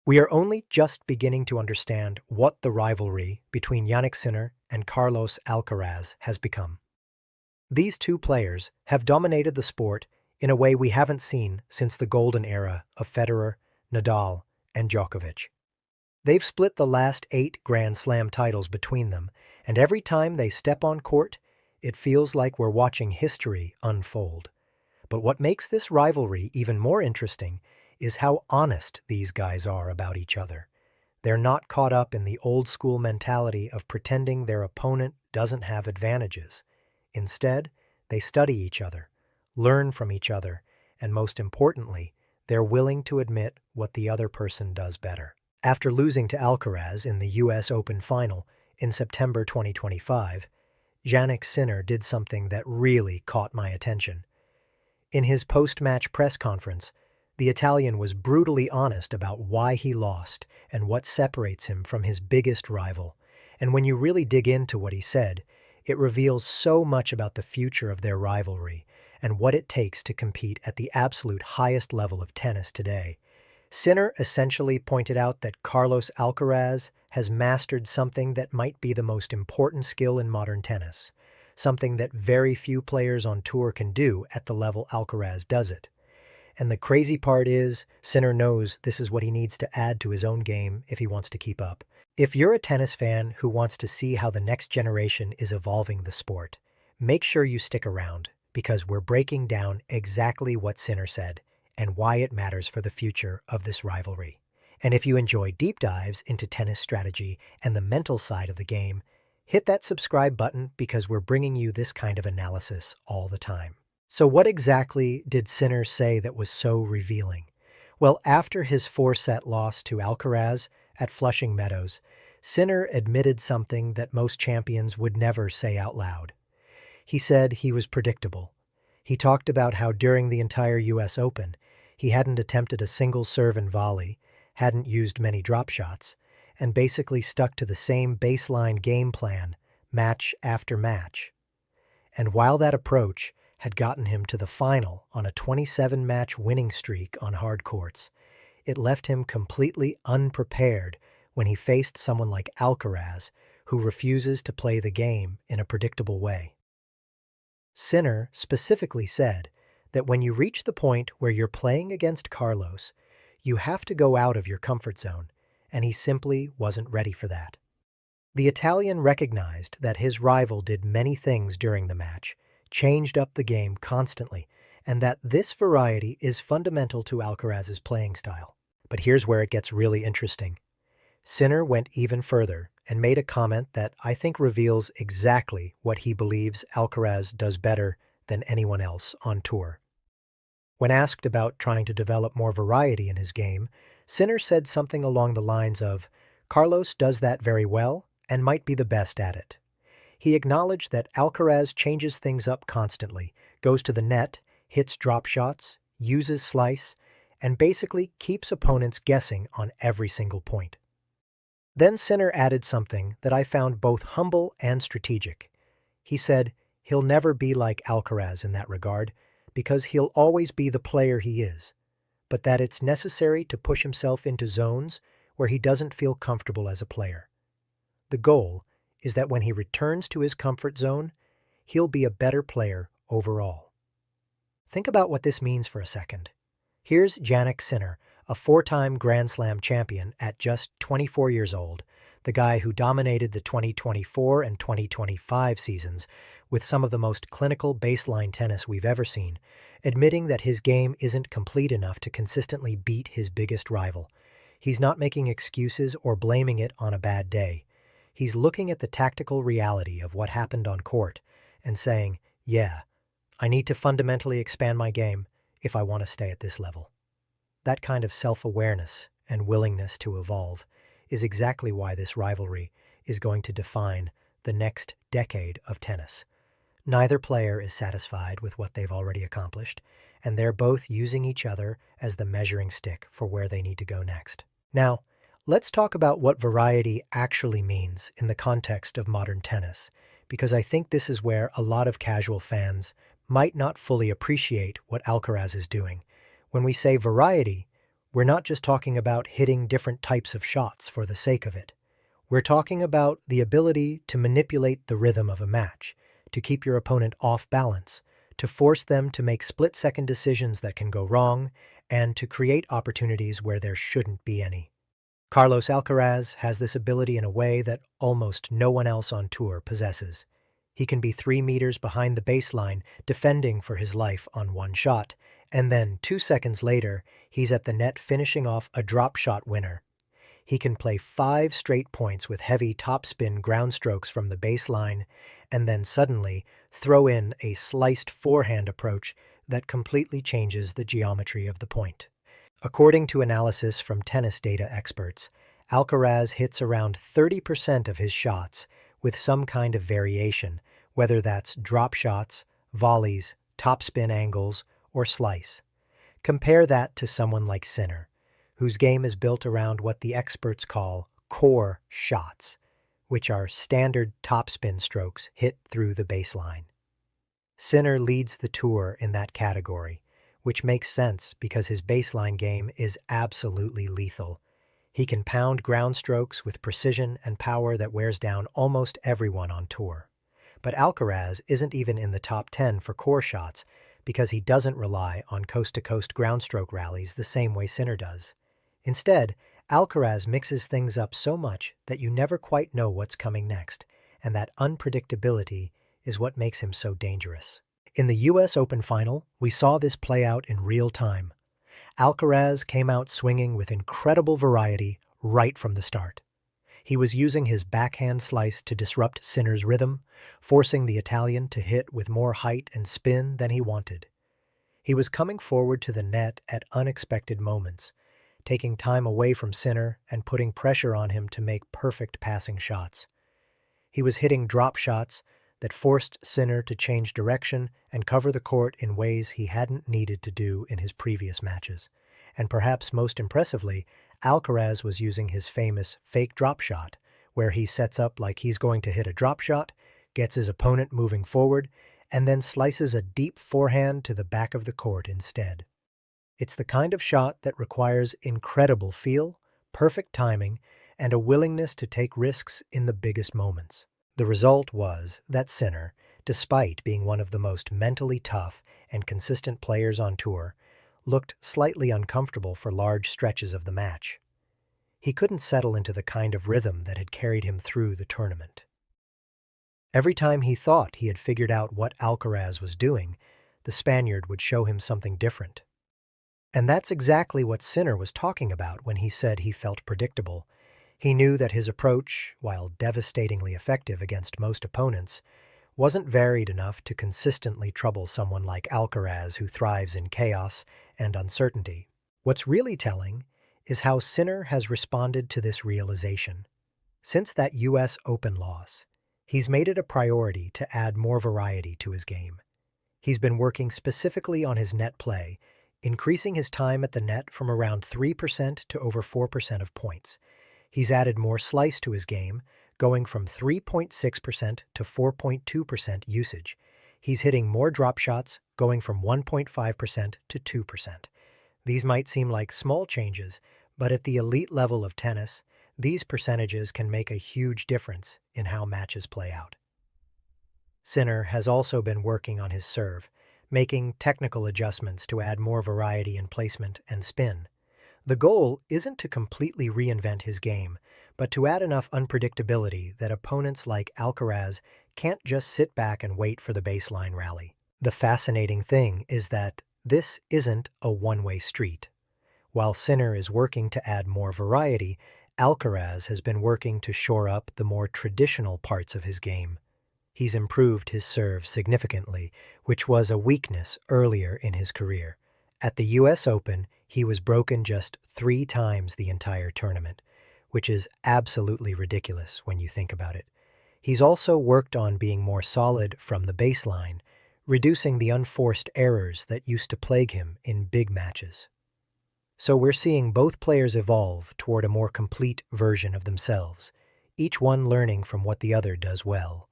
We are only just beginning to understand what the rivalry between Jannik Sinner and Carlos Alcaraz has become. These two players have dominated the sport in a way we haven't seen since the golden era of Federer, Nadal, and Djokovic. They've split the last 8 Grand Slam titles between them, and every time they step on court, it feels like we're watching history unfold. But what makes this rivalry even more interesting is how honest these guys are about each other. They're not caught up in the old-school mentality of pretending their opponent doesn't have advantages. Instead, they study each other, learn from each other, and most importantly, they're willing to admit what the other person does better. After losing to Alcaraz in the US Open final in September 2025, Jannik Sinner did something that really caught my attention. In his post-match press conference, the Italian was brutally honest about why he lost and what separates him from his biggest rival. And when you really dig into what he said, it reveals so much about the future of their rivalry and what it takes to compete at the absolute highest level of tennis today. Sinner essentially pointed out that Carlos Alcaraz has mastered something that might be the most important skill in modern tennis, something that very few players on tour can do at the level Alcaraz does it. And the crazy part is, Sinner knows this is what he needs to add to his own game if he wants to keep up. If you're a tennis fan who wants to see how the next generation is evolving the sport, make sure you stick around, because we're breaking down exactly what Sinner said and why it matters for the future of this rivalry. And if you enjoy deep dives into tennis strategy and the mental side of the game, hit that subscribe button because we're bringing you this kind of analysis all the time. So what exactly did Sinner say that was so revealing? Well, after his 4-set loss to Alcaraz at Flushing Meadows, Sinner admitted something that most champions would never say out loud. He said he was predictable. He talked about how during the entire US Open, he hadn't attempted a single serve and volley, hadn't used many drop shots, and basically stuck to the same baseline game plan, match after match. And while that approach had gotten him to the final on a 27-match winning streak on hard courts, it left him completely unprepared when he faced someone like Alcaraz, who refuses to play the game in a predictable way. Sinner specifically said that when you reach the point where you're playing against Carlos, you have to go out of your comfort zone, and he simply wasn't ready for that. The Italian recognized that his rival did many things during the match, changed up the game constantly, and that this variety is fundamental to Alcaraz's playing style. But here's where it gets really interesting. Sinner went even further and made a comment that I think reveals exactly what he believes Alcaraz does better than anyone else on tour. When asked about trying to develop more variety in his game, Sinner said something along the lines of, "Carlos does that very well and might be the best at it." He acknowledged that Alcaraz changes things up constantly, goes to the net, hits drop shots, uses slice, and basically keeps opponents guessing on every single point. Then Sinner added something that I found both humble and strategic. He said he'll never be like Alcaraz in that regard, because he'll always be the player he is, but that it's necessary to push himself into zones where he doesn't feel comfortable as a player. The goal is that when he returns to his comfort zone, he'll be a better player overall. Think about what this means for a second. Here's Jannik Sinner, a 4-time Grand Slam champion at just 24 years old, the guy who dominated the 2024 and 2025 seasons with some of the most clinical baseline tennis we've ever seen, admitting that his game isn't complete enough to consistently beat his biggest rival. He's not making excuses or blaming it on a bad day. He's looking at the tactical reality of what happened on court and saying, yeah, I need to fundamentally expand my game if I want to stay at this level. That kind of self-awareness and willingness to evolve is exactly why this rivalry is going to define the next decade of tennis. Neither player is satisfied with what they've already accomplished, and they're both using each other as the measuring stick for where they need to go next. Now, let's talk about what variety actually means in the context of modern tennis, because I think this is where a lot of casual fans might not fully appreciate what Alcaraz is doing. When we say variety, We're not just talking about hitting different types of shots for the sake of it. We're talking about the ability to manipulate the rhythm of a match, to keep your opponent off balance, to force them to make split-second decisions that can go wrong, and to create opportunities where there shouldn't be any. Carlos Alcaraz has this ability in a way that almost no one else on tour possesses. He can be 3 meters behind the baseline, defending for his life on one shot, and then 2 seconds later, he's at the net finishing off a drop shot winner. He can play 5 straight points with heavy topspin ground strokes from the baseline, and then suddenly throw in a sliced forehand approach that completely changes the geometry of the point. According to analysis from tennis data experts, Alcaraz hits around 30% of his shots with some kind of variation, whether that's drop shots, volleys, topspin angles, or slice. Compare that to someone like Sinner, whose game is built around what the experts call core shots, which are standard topspin strokes hit through the baseline. Sinner leads the tour in that category, which makes sense because his baseline game is absolutely lethal. He can pound ground strokes with precision and power that wears down almost everyone on tour. But Alcaraz isn't even in the top 10 for core shots because he doesn't rely on coast-to-coast ground stroke rallies the same way Sinner does. Instead, Alcaraz mixes things up so much that you never quite know what's coming next, and that unpredictability is what makes him so dangerous. In the US Open final, we saw this play out in real time. Alcaraz came out swinging with incredible variety right from the start. He was using his backhand slice to disrupt Sinner's rhythm, forcing the Italian to hit with more height and spin than he wanted. He was coming forward to the net at unexpected moments, taking time away from Sinner and putting pressure on him to make perfect passing shots. He was hitting drop shots that forced Sinner to change direction and cover the court in ways he hadn't needed to do in his previous matches. And perhaps most impressively, Alcaraz was using his famous fake drop shot, where he sets up like he's going to hit a drop shot, gets his opponent moving forward, and then slices a deep forehand to the back of the court instead. It's the kind of shot that requires incredible feel, perfect timing, and a willingness to take risks in the biggest moments. The result was that Sinner, despite being one of the most mentally tough and consistent players on tour, looked slightly uncomfortable for large stretches of the match. He couldn't settle into the kind of rhythm that had carried him through the tournament. Every time he thought he had figured out what Alcaraz was doing, the Spaniard would show him something different. And that's exactly what Sinner was talking about when he said he felt predictable. He knew that his approach, while devastatingly effective against most opponents, wasn't varied enough to consistently trouble someone like Alcaraz who thrives in chaos and uncertainty. What's really telling is how Sinner has responded to this realization. Since that US Open loss, he's made it a priority to add more variety to his game. He's been working specifically on his net play, increasing his time at the net from around 3% to over 4% of points. He's added more slice to his game, going from 3.6% to 4.2% usage. He's hitting more drop shots, going from 1.5% to 2%. These might seem like small changes, but at the elite level of tennis, these percentages can make a huge difference in how matches play out. Sinner has also been working on his serve, making technical adjustments to add more variety in placement and spin. The goal isn't to completely reinvent his game, but to add enough unpredictability that opponents like Alcaraz can't just sit back and wait for the baseline rally. The fascinating thing is that this isn't a one-way street. While Sinner is working to add more variety, Alcaraz has been working to shore up the more traditional parts of his game. He's improved his serve significantly, which was a weakness earlier in his career. At the US Open, he was broken just 3 times the entire tournament, which is absolutely ridiculous when you think about it. He's also worked on being more solid from the baseline, reducing the unforced errors that used to plague him in big matches. So we're seeing both players evolve toward a more complete version of themselves, each one learning from what the other does well.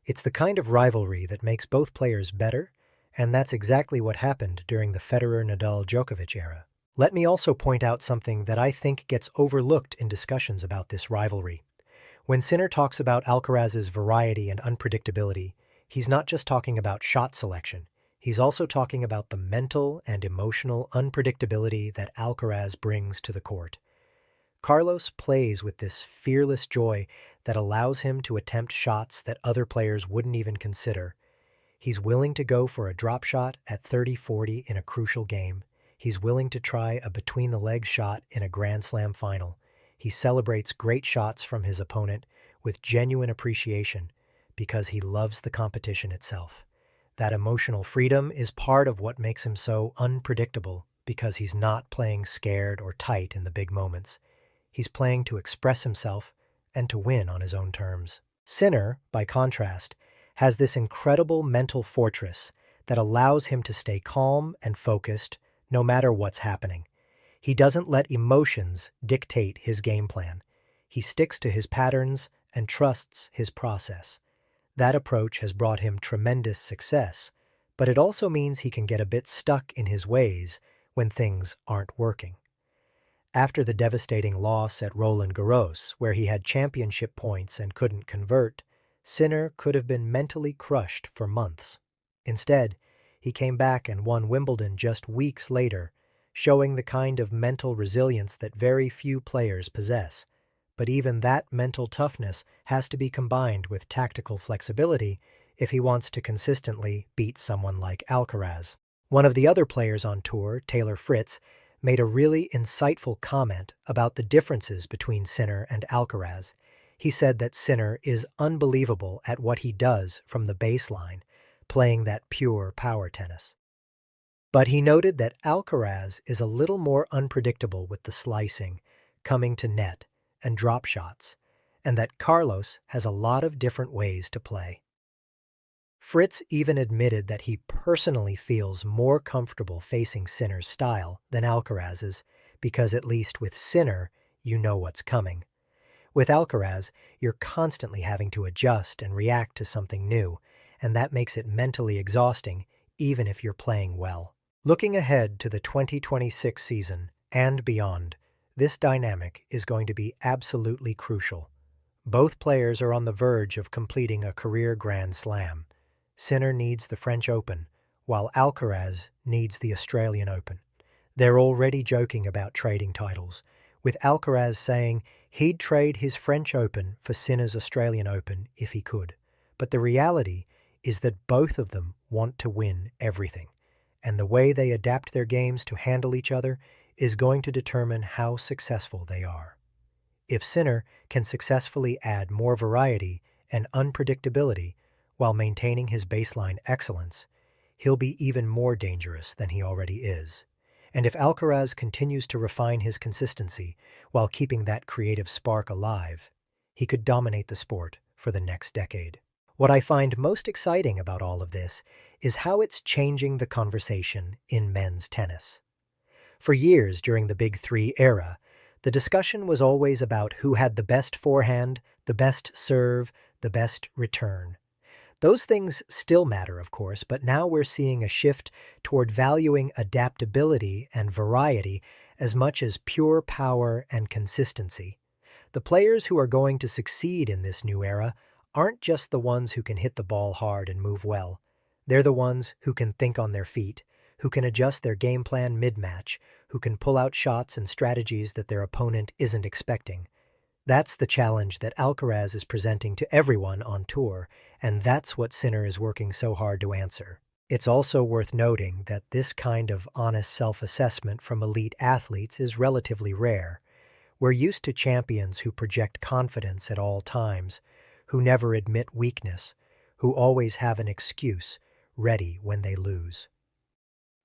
It's the kind of rivalry that makes both players better, and that's exactly what happened during the Federer-Nadal-Djokovic era. Let me also point out something that I think gets overlooked in discussions about this rivalry. When Sinner talks about Alcaraz's variety and unpredictability, he's not just talking about shot selection. He's also talking about the mental and emotional unpredictability that Alcaraz brings to the court. Carlos plays with this fearless joy that allows him to attempt shots that other players wouldn't even consider. He's willing to go for a drop shot at 30-40 in a crucial game. He's willing to try a between-the-legs shot in a Grand Slam final. He celebrates great shots from his opponent with genuine appreciation because he loves the competition itself. That emotional freedom is part of what makes him so unpredictable because he's not playing scared or tight in the big moments. He's playing to express himself and to win on his own terms. Sinner, by contrast, has this incredible mental fortress that allows him to stay calm and focused no matter what's happening. He doesn't let emotions dictate his game plan. He sticks to his patterns and trusts his process. That approach has brought him tremendous success, but it also means he can get a bit stuck in his ways when things aren't working. After the devastating loss at Roland Garros, where he had championship points and couldn't convert, Sinner could have been mentally crushed for months. Instead, he came back and won Wimbledon just weeks later, showing the kind of mental resilience that very few players possess. But even that mental toughness has to be combined with tactical flexibility if he wants to consistently beat someone like Alcaraz. One of the other players on tour, Taylor Fritz, made a really insightful comment about the differences between Sinner and Alcaraz. He said that Sinner is unbelievable at what he does from the baseline, playing that pure power tennis. But he noted that Alcaraz is a little more unpredictable with the slicing, coming to net, and drop shots, and that Carlos has a lot of different ways to play. Fritz even admitted that he personally feels more comfortable facing Sinner's style than Alcaraz's because at least with Sinner, you know what's coming. With Alcaraz, you're constantly having to adjust and react to something new, and that makes it mentally exhausting even if you're playing well. Looking ahead to the 2026 season and beyond, this dynamic is going to be absolutely crucial. Both players are on the verge of completing a career Grand Slam. Sinner needs the French Open, while Alcaraz needs the Australian Open. They're already joking about trading titles, with Alcaraz saying he'd trade his French Open for Sinner's Australian Open if he could. But the reality is that both of them want to win everything, and the way they adapt their games to handle each other is going to determine how successful they are. If Sinner can successfully add more variety and unpredictability while maintaining his baseline excellence, he'll be even more dangerous than he already is. And if Alcaraz continues to refine his consistency while keeping that creative spark alive, he could dominate the sport for the next decade. What I find most exciting about all of this is how it's changing the conversation in men's tennis. For years during the Big Three era, the discussion was always about who had the best forehand, the best serve, the best return. Those things still matter, of course, but now we're seeing a shift toward valuing adaptability and variety as much as pure power and consistency. The players who are going to succeed in this new era aren't just the ones who can hit the ball hard and move well. They're the ones who can think on their feet, who can adjust their game plan mid-match, who can pull out shots and strategies that their opponent isn't expecting. That's the challenge that Alcaraz is presenting to everyone on tour, and that's what Sinner is working so hard to answer. It's also worth noting that this kind of honest self-assessment from elite athletes is relatively rare. We're used to champions who project confidence at all times, who never admit weakness, who always have an excuse ready when they lose.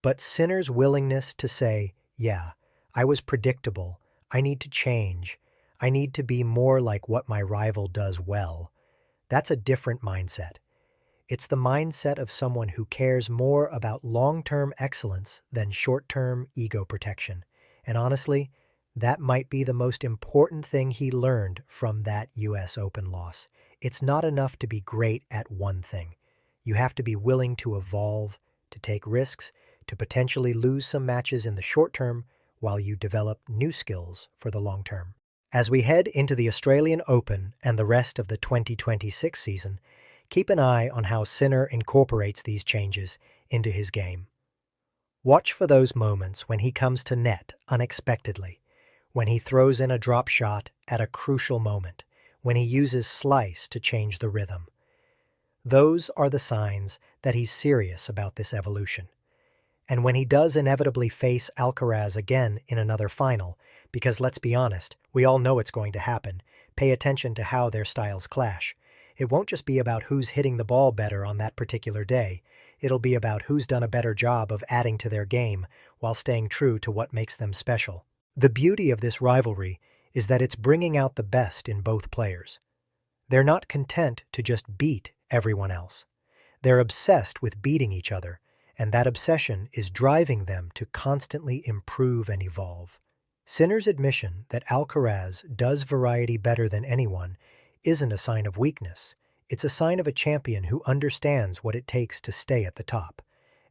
But Sinner's willingness to say, yeah, I was predictable, I need to change, I need to be more like what my rival does well, that's a different mindset. It's the mindset of someone who cares more about long-term excellence than short-term ego protection. And honestly, that might be the most important thing he learned from that US Open loss. It's not enough to be great at one thing. You have to be willing to evolve, to take risks, to potentially lose some matches in the short term while you develop new skills for the long term. As we head into the Australian Open and the rest of the 2026 season, keep an eye on how Sinner incorporates these changes into his game. Watch for those moments when he comes to net unexpectedly, when he throws in a drop shot at a crucial moment, when he uses slice to change the rhythm. Those are the signs that he's serious about this evolution. And when he does inevitably face Alcaraz again in another final, because let's be honest, we all know it's going to happen, pay attention to how their styles clash. It won't just be about who's hitting the ball better on that particular day. It'll be about who's done a better job of adding to their game while staying true to what makes them special. The beauty of this rivalry is that it's bringing out the best in both players. They're not content to just beat everyone else. They're obsessed with beating each other, and that obsession is driving them to constantly improve and evolve. Sinner's admission that Alcaraz does variety better than anyone isn't a sign of weakness. It's a sign of a champion who understands what it takes to stay at the top.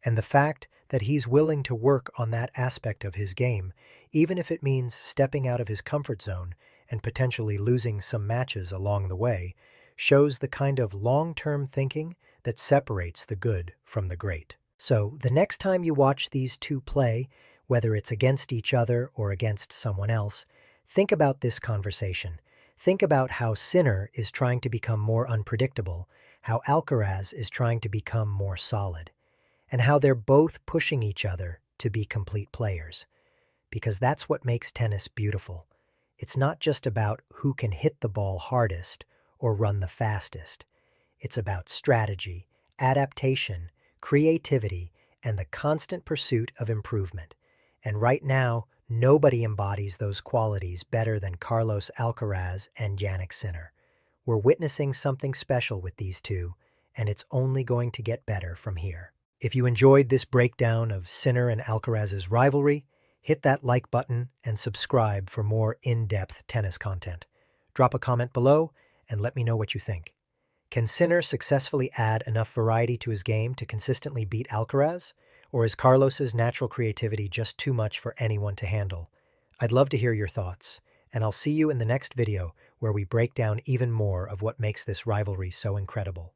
And the fact that he's willing to work on that aspect of his game, even if it means stepping out of his comfort zone and potentially losing some matches along the way, shows the kind of long-term thinking that separates the good from the great. So, the next time you watch these two play, whether it's against each other or against someone else, think about this conversation. Think about how Sinner is trying to become more unpredictable, how Alcaraz is trying to become more solid, and how they're both pushing each other to be complete players. Because that's what makes tennis beautiful. It's not just about who can hit the ball hardest or run the fastest. It's about strategy, adaptation, creativity, and the constant pursuit of improvement. And right now, nobody embodies those qualities better than Carlos Alcaraz and Jannik Sinner. We're witnessing something special with these two, and it's only going to get better from here. If you enjoyed this breakdown of Sinner and Alcaraz's rivalry, hit that like button and subscribe for more in-depth tennis content. Drop a comment below and let me know what you think. Can Sinner successfully add enough variety to his game to consistently beat Alcaraz? Or is Carlos's natural creativity just too much for anyone to handle? I'd love to hear your thoughts, and I'll see you in the next video where we break down even more of what makes this rivalry so incredible.